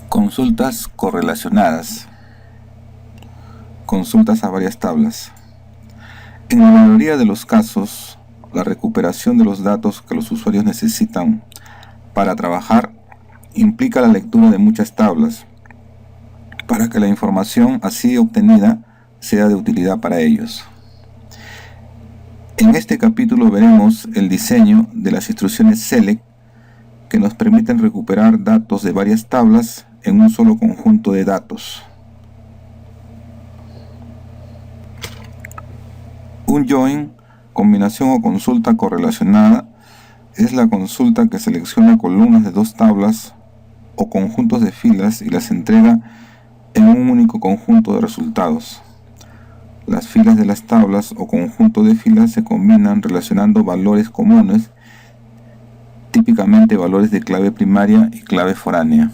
Consultas correlacionadas. Consultas a varias tablas. En la mayoría de los casos, la recuperación de los datos que los usuarios necesitan para trabajar implica la lectura de muchas tablas, para que la información así obtenida sea de utilidad para ellos. En este capítulo veremos el diseño de las instrucciones select que nos permiten recuperar datos de varias tablas en un solo conjunto de datos. Un join, combinación o consulta correlacionada, es la consulta que selecciona columnas de dos tablas o conjuntos de filas y las entrega en un único conjunto de resultados. Las filas de las tablas o conjunto de filas se combinan relacionando valores comunes, típicamente valores de clave primaria y clave foránea.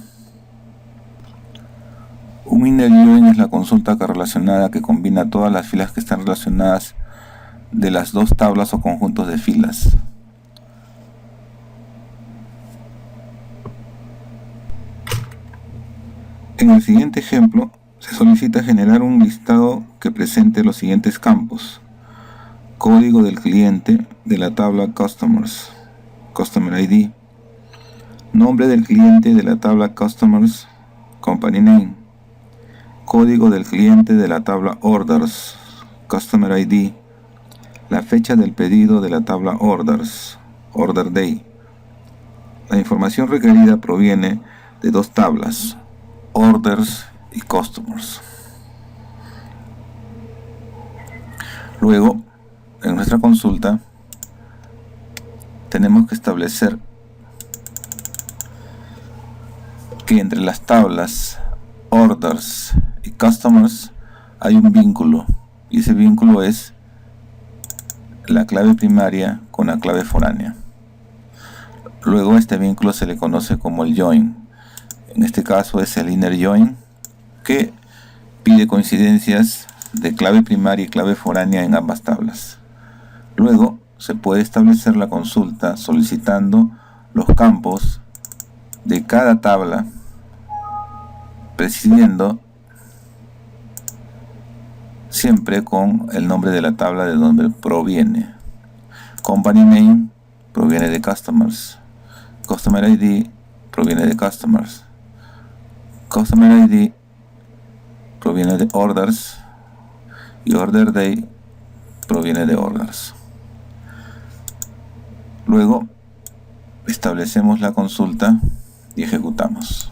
Un inner join es la consulta correlacionada que combina todas las filas que están relacionadas de las dos tablas o conjuntos de filas. En el siguiente ejemplo, se solicita generar un listado que presente los siguientes campos: código del cliente de la tabla Customers, Customer ID, nombre del cliente de la tabla Customers, Company Name, código del cliente de la tabla Orders, Customer ID, la fecha del pedido de la tabla Orders, Order Day. La información requerida proviene de dos tablas, Orders y Customers. Luego, en nuestra consulta, tenemos que establecer que entre las tablas Orders y Customers hay un vínculo, y ese vínculo es la clave primaria con la clave foránea. Luego este vínculo se le conoce como el join. En este caso es el inner join, que pide coincidencias de clave primaria y clave foránea en ambas tablas. Luego se puede establecer la consulta solicitando los campos de cada tabla, presidiendo siempre con el nombre de la tabla de donde proviene. Company Name proviene de Customers, Customer ID proviene de Customers, Customer ID proviene de Orders y Order Day proviene de Orders. Luego establecemos la consulta y ejecutamos.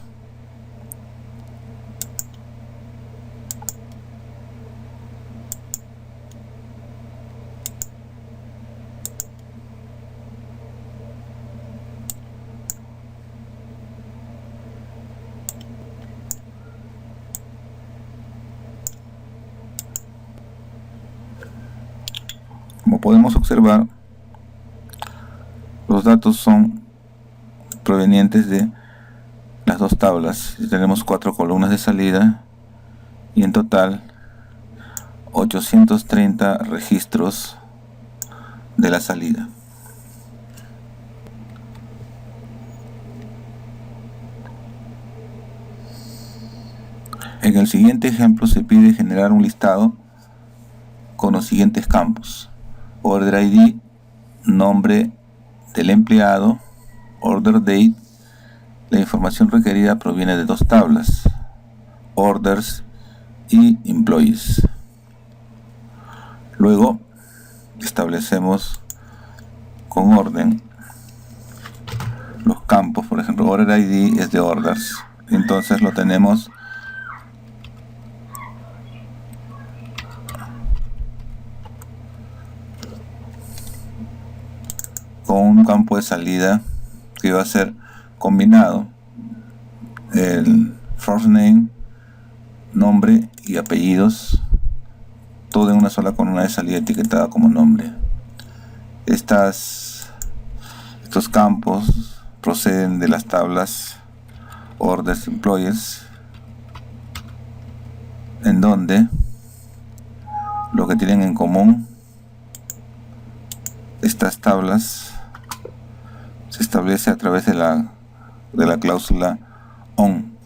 Como podemos observar, los datos son provenientes de las dos tablas. Tenemos 4 columnas de salida y en total 830 registros de la salida. En el siguiente ejemplo se pide generar un listado con los siguientes campos: Order ID, nombre del empleado, Order Date. La información requerida proviene de dos tablas, Orders y Employees. Luego establecemos con orden los campos. Por ejemplo, Order ID es de Orders, entonces lo tenemos con un campo de salida que va a ser combinado: el first name, nombre y apellidos, todo en una sola columna de salida etiquetada como nombre. Estos campos proceden de las tablas Orders, Employees, en donde lo que tienen en común estas tablas se establece a través de la cláusula ON.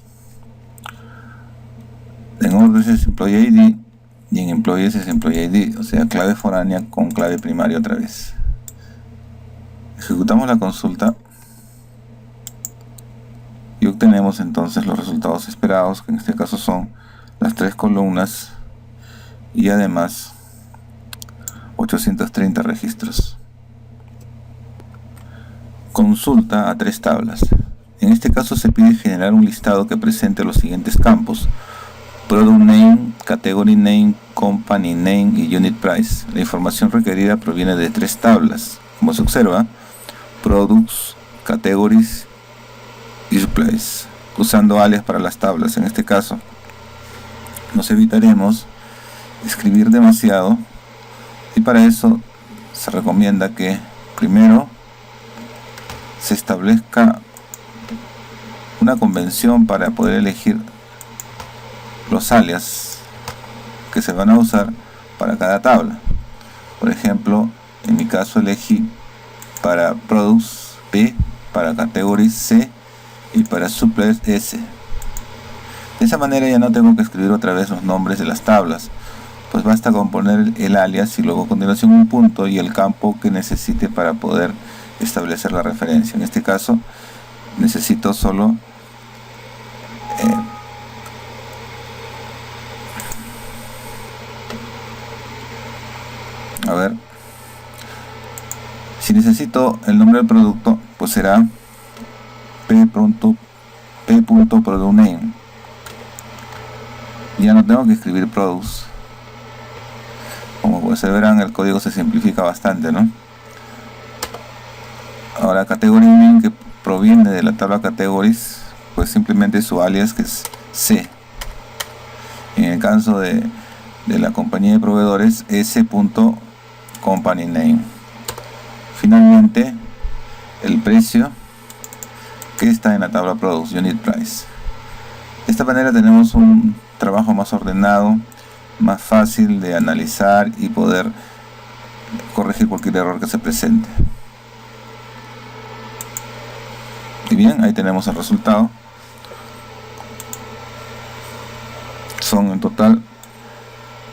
orders es employee ID y en employees es employee ID, o sea, clave foránea con clave primaria otra vez. Ejecutamos la consulta y obtenemos entonces los resultados esperados, que en este caso son las 3 columnas y además 830 registros. Consulta a 3 tablas. En este caso se pide generar un listado que presente los siguientes campos: Product Name, Category Name, Company Name y Unit Price. La información requerida proviene de 3 tablas, como se observa: Products, Categories y Supplies, usando alias para las tablas. En este caso nos evitaremos escribir demasiado, y para eso se recomienda que primero se establezca una convención para poder elegir los alias que se van a usar para cada tabla. Por ejemplo, en mi caso elegí para Products P, para Categories C y para Supplies S. De esa manera ya no tengo que escribir otra vez los nombres de las tablas, pues basta con poner el alias y luego a continuación un punto y el campo que necesite para poder establecer la referencia. En este caso necesito solo si necesito el nombre del producto, pues será p.product name. Ya no tengo que escribir products. Como pues se verán, el código se simplifica bastante, ¿no? Ahora, category name, que proviene de la tabla categories, pues simplemente su alias, que es C. En el caso de la compañía de proveedores, S.company name. Finalmente, el precio que está en la tabla products, unit price. De esta manera tenemos un trabajo más ordenado, más fácil de analizar y poder corregir cualquier error que se presente. Y bien, ahí tenemos el resultado. Son en total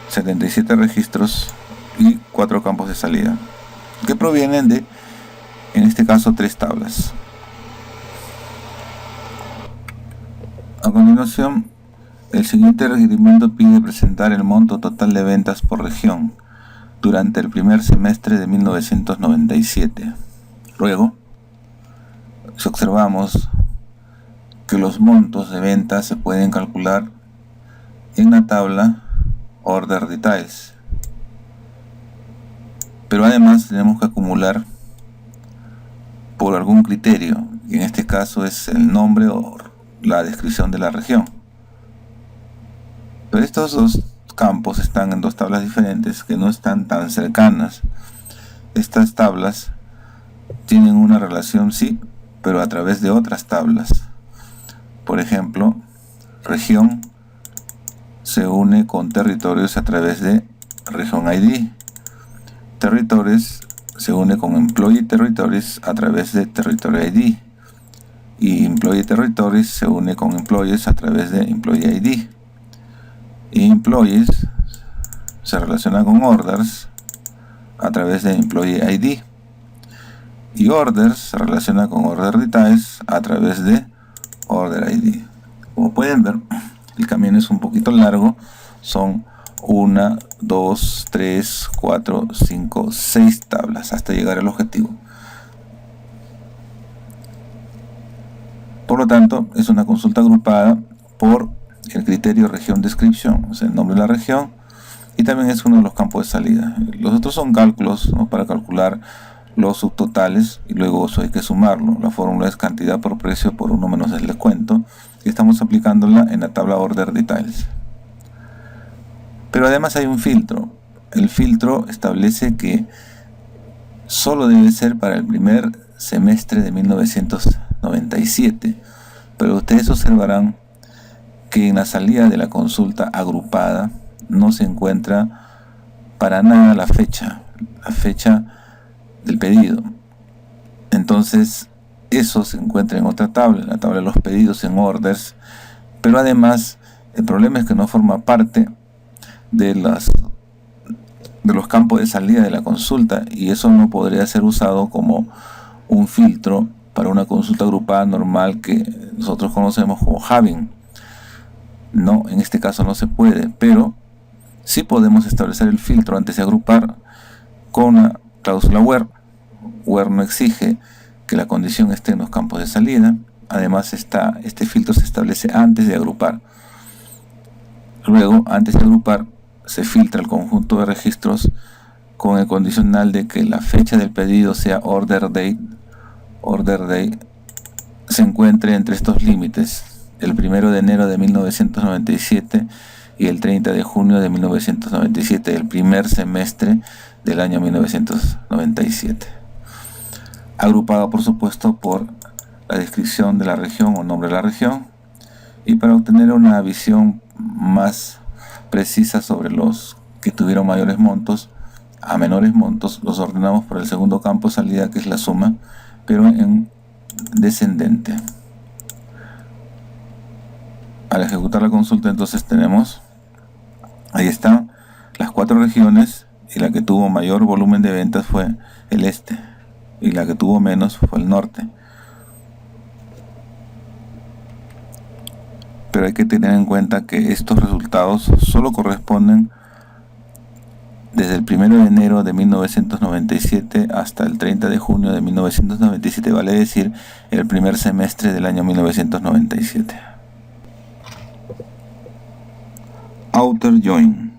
77 registros y 4 campos de salida, que provienen de, en este caso, 3 tablas. A continuación, el siguiente requerimiento pide presentar el monto total de ventas por región durante el primer semestre de 1997. Luego, si observamos que los montos de ventas se pueden calcular en la tabla Order Details, pero además tenemos que acumular por algún criterio, y en este caso es el nombre o la descripción de la región. Pero estos dos campos están en 2 tablas diferentes que no están tan cercanas. Estas tablas tienen una relación, sí, pero a través de otras tablas. Por ejemplo, región se une con territorios a través de Region ID. Territories se une con Employee Territories a través de Territory ID. Y Employee Territories se une con Employees a través de Employee ID. Y Employees se relaciona con Orders a través de Employee ID. Y Orders se relaciona con Order Details a través de Order ID. Como pueden ver, el camino es un poquito largo. Son 1, 2, 3, 4, 5, 6 tablas hasta llegar al objetivo. Por lo tanto, es una consulta agrupada por el criterio región description, o sea, el nombre de la región, y también es uno de los campos de salida. Los otros son cálculos, ¿no?, para calcular los subtotales, y luego eso hay que sumarlo. La fórmula es cantidad por precio por 1 menos el descuento, y estamos aplicándola en la tabla Order Details. Pero además hay un filtro. El filtro establece que solo debe ser para el primer semestre de 1997, pero ustedes observarán que en la salida de la consulta agrupada no se encuentra para nada la fecha del pedido. Entonces eso se encuentra en otra tabla, en la tabla de los pedidos en orders, pero además El problema es que no forma parte de los campos de salida de la consulta, y eso no podría ser usado como un filtro para una consulta agrupada normal que nosotros conocemos como having. No, en este caso no se puede, pero sí podemos establecer el filtro antes de agrupar con una cláusula where. Where no exige que la condición esté en los campos de salida. Además, este filtro se establece antes de agrupar. Luego, antes de agrupar, se filtra el conjunto de registros con el condicional de que la fecha del pedido sea order date se encuentre entre estos límites, el 1 de enero de 1997 y el 30 de junio de 1997, el primer semestre del año 1997. Agrupado, por supuesto, por la descripción de la región o nombre de la región. Y para obtener una visión más precisa sobre los que tuvieron mayores montos a menores montos, los ordenamos por el segundo campo de salida, que es la suma, pero en descendente. Al ejecutar la consulta, entonces tenemos, ahí están las 4 regiones, y la que tuvo mayor volumen de ventas fue el este, y la que tuvo menos fue el norte. Pero hay que tener en cuenta que estos resultados solo corresponden desde el 1 de enero de 1997 hasta el 30 de junio de 1997, vale decir, el primer semestre del año 1997. Outer join.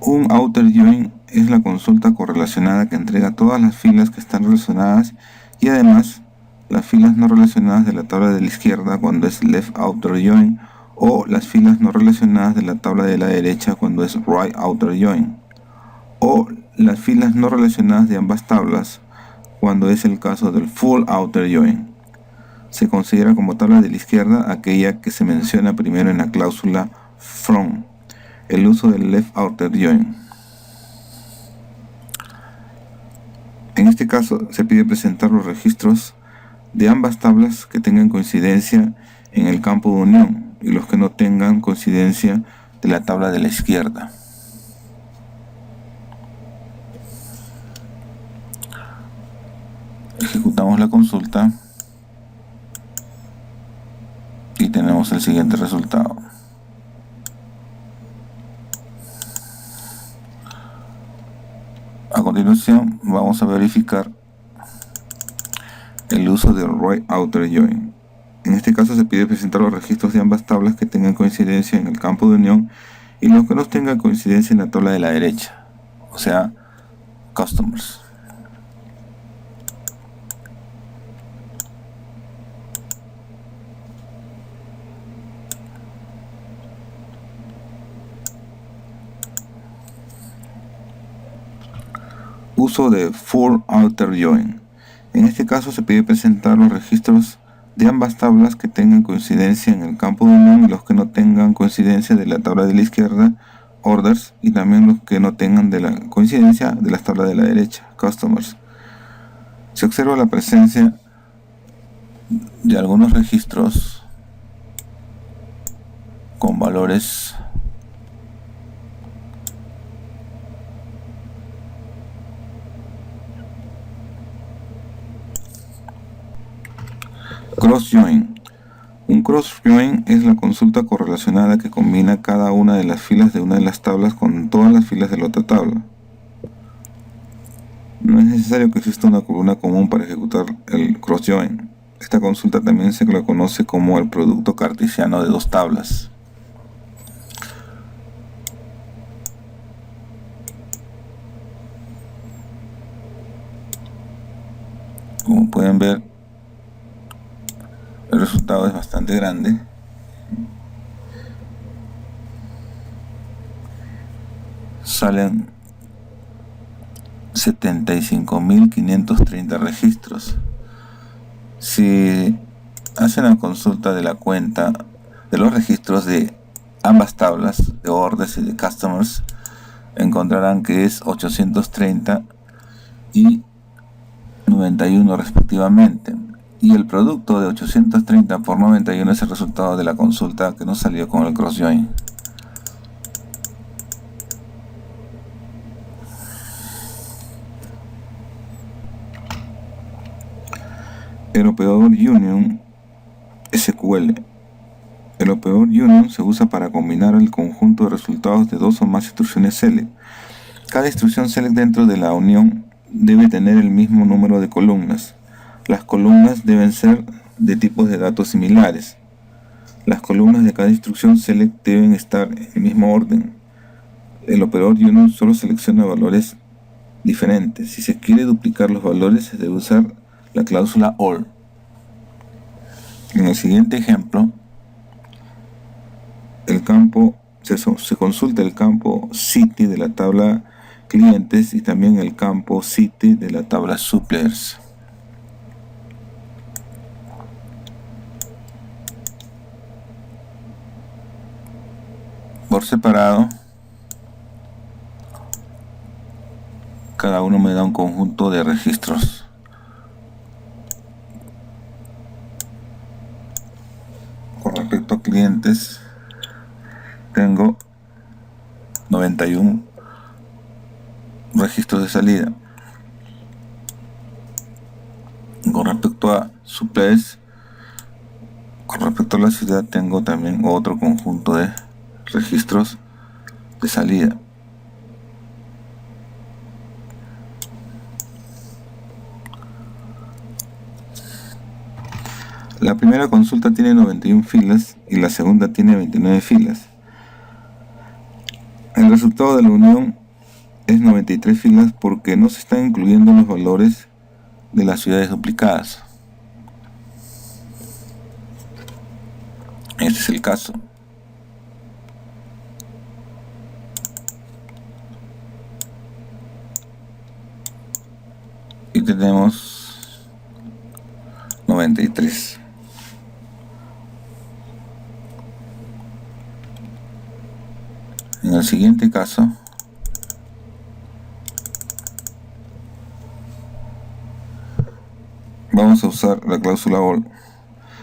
Un outer join es la consulta correlacionada que entrega todas las filas que están relacionadas y además las filas no relacionadas de la tabla de la izquierda cuando es left outer join, o las filas no relacionadas de la tabla de la derecha cuando es right outer join, o las filas no relacionadas de ambas tablas cuando es el caso del full outer join. Se considera como tabla de la izquierda aquella que se menciona primero en la cláusula from, el uso del left outer join. En este caso se pide presentar los registros de ambas tablas que tengan coincidencia en el campo de unión y los que no tengan coincidencia de la tabla de la izquierda. Ejecutamos la consulta y tenemos el siguiente resultado. A continuación vamos a verificar el uso del right outer join. En este caso se pide presentar los registros de ambas tablas que tengan coincidencia en el campo de unión y los que no tengan coincidencia en la tabla de la derecha, o sea, customers. Uso de full outer join. En este caso se pide presentar los registros de ambas tablas que tengan coincidencia en el campo de unión y los que no tengan coincidencia de la tabla de la izquierda, orders, y también los que no tengan de la coincidencia de las tablas de la derecha, customers. Se observa la presencia de algunos registros con valores cross-join. Un cross-join es la consulta correlacionada que combina cada una de las filas de una de las tablas con todas las filas de la otra tabla. No es necesario que exista una columna común para ejecutar el cross-join. Esta consulta también se le conoce como el producto cartesiano de dos tablas. Como pueden ver, el resultado es bastante grande. Salen 75.530 registros. Si hacen la consulta de la cuenta de los registros de ambas tablas, de orders y de customers, encontrarán que es 830 y 91 respectivamente. Y el producto de 830 por 91 es el resultado de la consulta que nos salió con el cross join. El operador union SQL. El operador union se usa para combinar el conjunto de resultados de dos o más instrucciones select. Cada instrucción select dentro de la unión debe tener el mismo número de columnas. Las columnas deben ser de tipos de datos similares. Las columnas de cada instrucción select deben estar en el mismo orden. El operador union solo selecciona valores diferentes. Si se quiere duplicar los valores, se debe usar la cláusula all. En el siguiente ejemplo, se consulta el campo city de la tabla clientes y también el campo city de la tabla suppliers. Por separado, cada uno me da un conjunto de registros. Con respecto a clientes, tengo 91 registros de salida. Con respecto a suppliers, con respecto a la ciudad, tengo también otro conjunto de registros de salida. La primera consulta tiene 91 filas y la segunda tiene 29 filas. El resultado de la unión es 93 filas porque no se están incluyendo los valores de las ciudades duplicadas. Este es el caso. Y tenemos 93. En el siguiente caso, vamos a usar la cláusula all.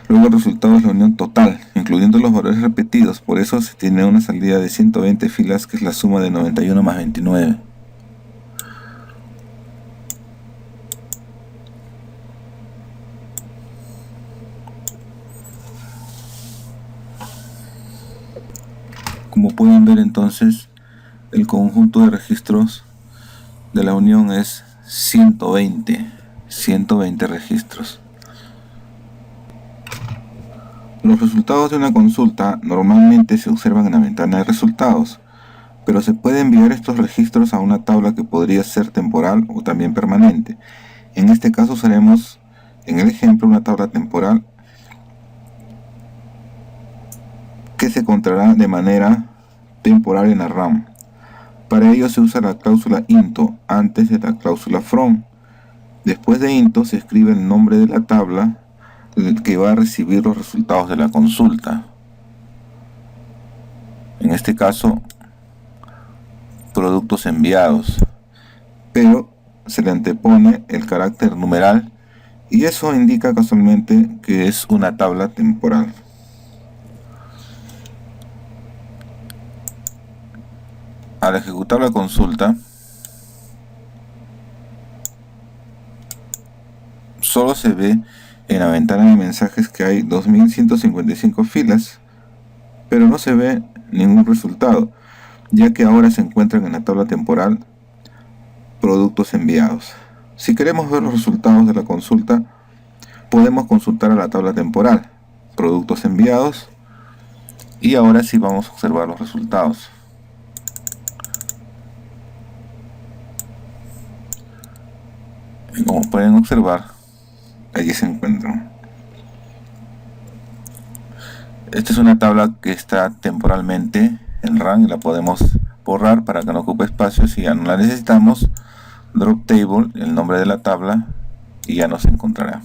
Luego el resultado es la unión total, incluyendo los valores repetidos. Por eso se tiene una salida de 120 filas, que es la suma de 91 más 29. Como pueden ver, entonces, el conjunto de registros de la unión es 120 registros. Los resultados de una consulta normalmente se observan en la ventana de resultados, pero se puede enviar estos registros a una tabla que podría ser temporal o también permanente. En este caso usaremos en el ejemplo una tabla temporal que se encontrará de manera temporal en la RAM. Para ello se usa la cláusula into antes de la cláusula from. Después de into se escribe el nombre de la tabla que va a recibir los resultados de la consulta. En este caso, productos enviados, pero se le antepone el carácter numeral y eso indica casualmente que es una tabla temporal. Al ejecutar la consulta, solo se ve en la ventana de mensajes que hay 2155 filas, pero no se ve ningún resultado, ya que ahora se encuentran en la tabla temporal productos enviados. Si queremos ver los resultados de la consulta, podemos consultar a la tabla temporal productos enviados y ahora sí vamos a observar los resultados. Y como pueden observar, allí se encuentran. Esta es una tabla que está temporalmente en RAM y la podemos borrar para que no ocupe espacio. Si ya no la necesitamos, drop table, el nombre de la tabla, y ya no se encontrará.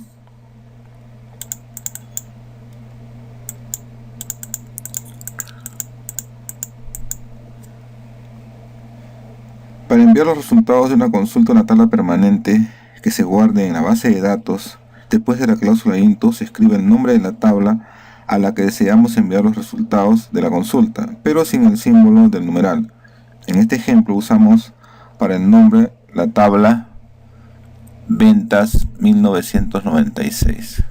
Para enviar los resultados de una consulta a una tabla permanente que se guarde en la base de datos Después de la cláusula int se escribe el nombre de la tabla a la que deseamos enviar los resultados de la consulta, pero sin el símbolo del numeral. En este ejemplo usamos para el nombre la tabla ventas 1996.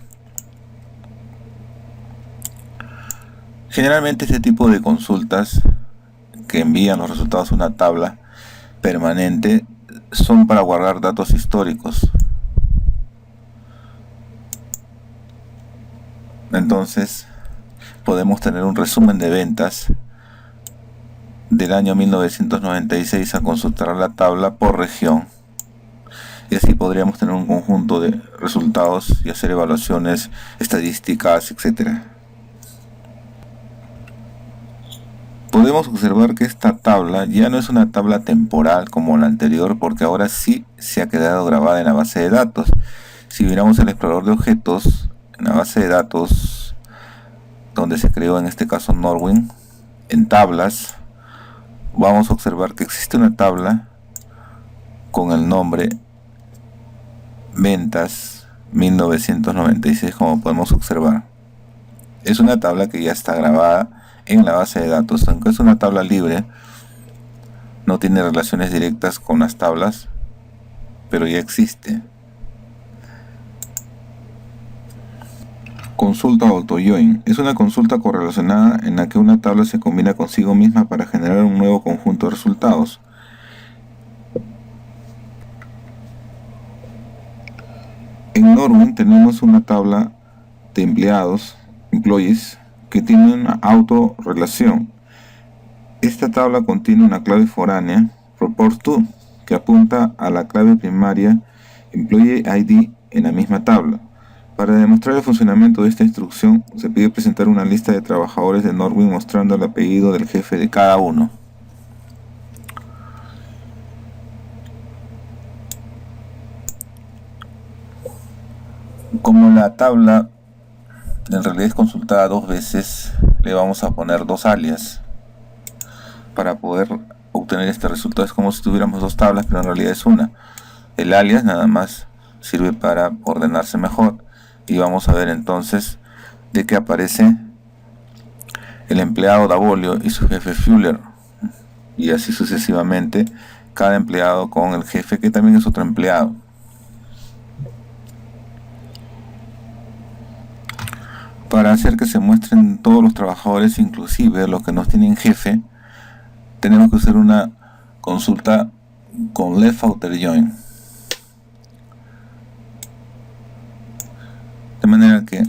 Generalmente este tipo de consultas que envían los resultados a una tabla permanente son para guardar datos históricos. Entonces podemos tener un resumen de ventas del año 1996 a consultar la tabla por región, y así podríamos tener un conjunto de resultados y hacer evaluaciones estadísticas, etc. Podemos observar que esta tabla ya no es una tabla temporal como la anterior, porque ahora sí se ha quedado grabada en la base de datos. Si miramos el explorador de objetos en la base de datos donde se creó en este caso Norwin, en tablas, vamos a observar que existe una tabla con el nombre ventas 1996, como podemos observar. Es una tabla que ya está grabada en la base de datos, aunque es una tabla libre, no tiene relaciones directas con las tablas, pero ya existe. Consulta AutoJoin es una consulta correlacionada en la que una tabla se combina consigo misma para generar un nuevo conjunto de resultados. En Norwin tenemos una tabla de empleados, employees, que tiene una autorrelación. Esta tabla contiene una clave foránea, report to, que apunta a la clave primaria employee ID en la misma tabla. Para demostrar el funcionamiento de esta instrucción, se pide presentar una lista de trabajadores de Norwin mostrando el apellido del jefe de cada uno. Como la tabla en realidad es consultada dos veces, le vamos a poner dos alias para poder obtener este resultado. Es como si tuviéramos dos tablas, pero en realidad es una. El alias nada más sirve para ordenarse mejor. Y vamos a ver entonces de que aparece el empleado Davolio y su jefe Fuller, y así sucesivamente, cada empleado con el jefe que también es otro empleado. Para hacer que se muestren todos los trabajadores, inclusive los que no tienen jefe, tenemos que hacer una consulta con left outer join. De manera que,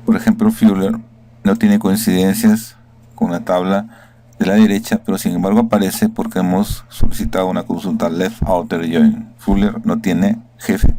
por ejemplo, Fuller no tiene coincidencias con la tabla de la derecha, pero sin embargo aparece porque hemos solicitado una consulta left outer join. Fuller no tiene jefe.